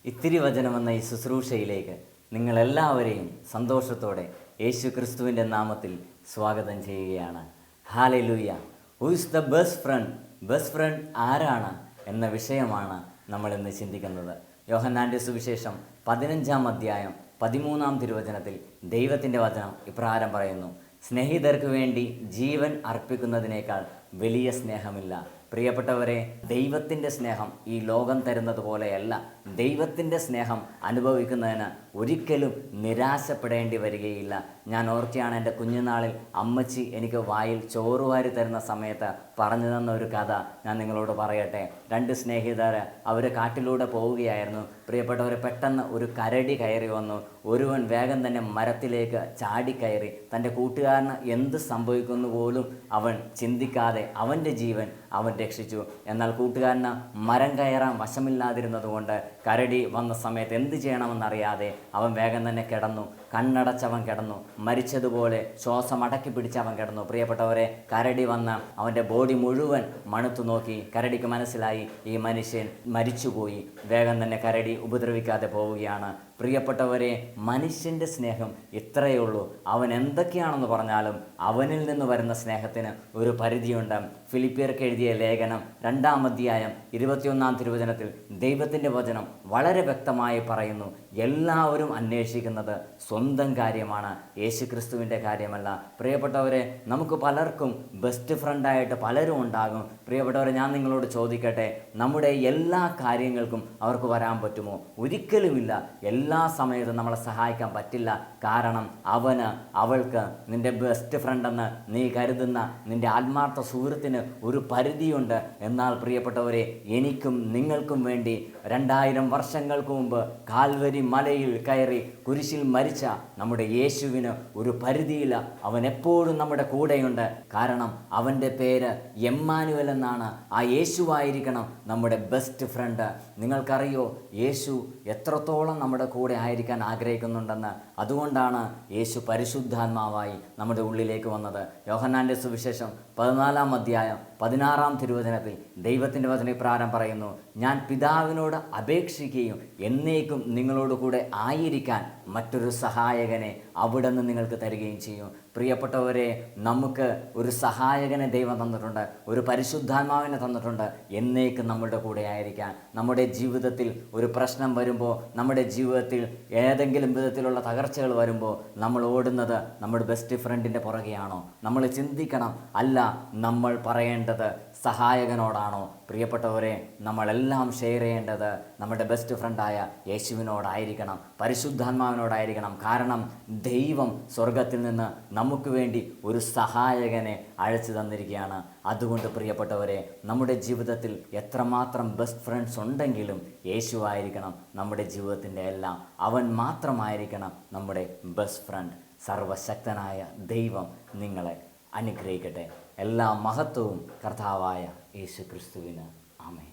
ഇത്തിരി വചനമെന്ന ഈ ശുശ്രൂഷയിലേക്ക് നിങ്ങളെല്ലാവരെയും സന്തോഷത്തോടെ യേശു ക്രിസ്തുവിൻ്റെ നാമത്തിൽ സ്വാഗതം ചെയ്യുകയാണ്. Hallelujah. Who is the best friend? Best friend ആരാണ് എന്ന വിഷയമാണ് നമ്മളിന്ന് ചിന്തിക്കുന്നത്. യോഹന്നാൻ്റെ സുവിശേഷം 15-ാം അധ്യായം 13-ാം തിരുവചനത്തിൽ ദൈവത്തിൻ്റെ വചനം ഇപ്രകാരം പറയുന്നു: സ്നേഹിതർക്ക് വേണ്ടി ജീവൻ അർപ്പിക്കുന്നതിനേക്കാൾ വലിയ സ്നേഹമില്ല. പ്രിയപ്പെട്ടവരെ, ദൈവത്തിൻ്റെ സ്നേഹം ഈ ലോകം തരുന്നത് പോലെയല്ല. ദൈവത്തിൻ്റെ സ്നേഹം അനുഭവിക്കുന്നതിന് ഒരിക്കലും നിരാശപ്പെടേണ്ടി വരികയില്ല. ഞാൻ ഓർക്കുകയാണ്, എൻ്റെ കുഞ്ഞുനാളിൽ അമ്മച്ചി എനിക്ക് വായിൽ ചോറുവാരി തരുന്ന സമയത്ത് പറഞ്ഞു തന്ന ഒരു കഥ ഞാൻ നിങ്ങളോട് പറയട്ടെ. 2 സ്നേഹിതർ അവർ കാട്ടിലൂടെ പോവുകയായിരുന്നു. പ്രിയപ്പെട്ടവരെ, പെട്ടെന്ന് ഒരു കരടി കയറി വന്നു. ഒരുവൻ വേഗം തന്നെ മരത്തിലേക്ക് ചാടിക്കയറി. തൻ്റെ കൂട്ടുകാരന് എന്ത് സംഭവിക്കുന്നു പോലും അവൻ ചിന്തിക്കാതെ അവൻ്റെ ജീവൻ അവൻ രക്ഷിച്ചു. എന്നാൽ കൂട്ടുകാരന് മരം കയറാൻ വശമില്ലാതിരുന്നതുകൊണ്ട് കരടി വന്ന സമയത്ത് എന്ത് ചെയ്യണമെന്നറിയാതെ അവൻ വേഗം തന്നെ കിടന്നു. കണ്ണടച്ചവൻ കിടന്നു. മരിച്ചതുപോലെ ശ്വാസം അടക്കി പിടിച്ചവൻ കിടന്നു. പ്രിയപ്പെട്ടവരെ, കരടി വന്ന് അവൻ്റെ ബോഡി മുഴുവൻ മണുത്തു നോക്കി. കരടിക്ക് മനസ്സിലായി ഈ മനുഷ്യൻ മരിച്ചുപോയി. വേഗം തന്നെ കരടി ഉപദ്രവിക്കാതെ പോവുകയാണ്. പ്രിയപ്പെട്ടവരെ, മനുഷ്യൻ്റെ സ്നേഹം ഇത്രയേ ഉള്ളൂ. അവൻ എന്തൊക്കെയാണെന്ന് പറഞ്ഞാലും അവനിൽ നിന്ന് വരുന്ന സ്നേഹത്തിന് ഒരു പരിധിയുണ്ട്. ഫിലിപ്പിയർക്ക് എഴുതിയ ലേഖനം 2-ാം അധ്യായം 21-ാം തിരുവചനത്തിൽ ദൈവത്തിൻ്റെ വചനം വളരെ വ്യക്തമായി പറയുന്നു: എല്ലാവരും അന്വേഷിക്കുന്നത് സ്വന്തം കാര്യമാണ്, യേശുക്രിസ്തുവിൻ്റെ കാര്യമല്ല. പ്രിയപ്പെട്ടവരെ, നമുക്ക് പലർക്കും ബെസ്റ്റ് ഫ്രണ്ടായിട്ട് പലരും ഉണ്ടാകും. പ്രിയപ്പെട്ടവരെ, ഞാൻ നിങ്ങളോട് ചോദിക്കട്ടെ, നമ്മുടെ എല്ലാ കാര്യങ്ങൾക്കും അവർക്ക് വരാൻ പറ്റുമോ? ഒരിക്കലുമില്ല. എല്ലാ സമയത്തും നമ്മളെ സഹായിക്കാൻ പറ്റില്ല. കാരണം അവൾക്ക് നിൻ്റെ ബെസ്റ്റ് ഫ്രണ്ടെന്ന് നീ കരുതുന്ന നിൻ്റെ ആത്മാർത്ഥ സുഹൃത്തിന് ഒരു പരിധിയുണ്ട്. എന്നാൽ പ്രിയപ്പെട്ടവരെ, എനിക്കും നിങ്ങൾക്കും വേണ്ടി 2000 വർഷങ്ങൾക്ക് മുമ്പ് കാൽവരി മലയിൽ കയറി കുരിശിൽ മരിച്ച നമ്മുടെ യേശുവിന് ഒരു പരിധിയില്ല. അവൻ എപ്പോഴും നമ്മുടെ കൂടെയുണ്ട്. കാരണം അവൻ്റെ പേര് എമ്മാനുവൽ എന്നാണ്. ആ യേശുവായിരിക്കണം നമ്മുടെ ബെസ്റ്റ് ഫ്രണ്ട്. നിങ്ങൾക്കറിയോ, യേശു എത്രത്തോളം നമ്മുടെ കൂടെ ആയിരിക്കാൻ ആഗ്രഹിക്കുന്നുണ്ടെന്ന്? അതുകൊണ്ടാണ് യേശു പരിശുദ്ധാത്മാവായി നമ്മുടെ ഉള്ളിലേക്ക് വന്നത്. യോഹന്നാൻ്റെ സുവിശേഷം 14-ാം അധ്യായം 16-ാം തിരുവചനത്തിൽ ദൈവത്തിൻ്റെ വചനം ഇപ്രകാരം പറയുന്നു: ഞാൻ പിതാവിനോട് അപേക്ഷിക്കുകയും എന്നേക്കും നിങ്ങളോട് കൂടെ ആയിരിക്കാൻ മറ്റൊരു സഹായകനെ അവിടെ നിന്ന് നിങ്ങൾക്ക് തരികയും ചെയ്യും. പ്രിയപ്പെട്ടവരെ, നമുക്ക് ഒരു സഹായകനെ ദൈവം തന്നിട്ടുണ്ട്, ഒരു പരിശുദ്ധാത്മാവിനെ തന്നിട്ടുണ്ട്, എന്നേക്കും നമ്മളുടെ കൂടെ ആയിരിക്കാൻ. നമ്മുടെ ജീവിതത്തിൽ ഒരു പ്രശ്നം വരുമ്പോൾ, നമ്മുടെ ജീവിതത്തിൽ ഏതെങ്കിലും വിധത്തിലുള്ള തകർച്ചകൾ വരുമ്പോൾ നമ്മൾ ഓടുന്നത് നമ്മുടെ ബെസ്റ്റ് ഫ്രണ്ടിൻ്റെ പുറകെയാണോ? നമ്മൾ ചിന്തിക്കണം, അല്ല, നമ്മൾ പറയേണ്ടത് സഹായകനോടാണോ? പ്രിയപ്പെട്ടവരെ, നമ്മളെല്ലാം ഷെയർ ചെയ്യേണ്ടത് നമ്മുടെ ബെസ്റ്റ് ഫ്രണ്ടായ യേശുവിനോടായിരിക്കണം, പരിശുദ്ധാത്മാവിനോടായിരിക്കണം. കാരണം ദൈവം സ്വർഗത്തിൽ നിന്ന് നമുക്ക് വേണ്ടി ഒരു സഹായകനെ അയച്ചു തന്നിരിക്കുകയാണ്. അതുകൊണ്ട് പ്രിയപ്പെട്ടവരെ, നമ്മുടെ ജീവിതത്തിൽ എത്രമാത്രം ബെസ്റ്റ് ഫ്രണ്ട്സ് ഉണ്ടെങ്കിലും യേശുവായിരിക്കണം നമ്മുടെ ജീവിതത്തിൻ്റെ എല്ലാം. അവൻ മാത്രമായിരിക്കണം നമ്മുടെ ബെസ്റ്റ് ഫ്രണ്ട്. സർവശക്തനായ ദൈവം നിങ്ങളെ അനുഗ്രഹിക്കട്ടെ. എല്ലാ മഹത്വവും കർത്താവായ യേശു ക്രിസ്തുവിന്. ആമേൻ.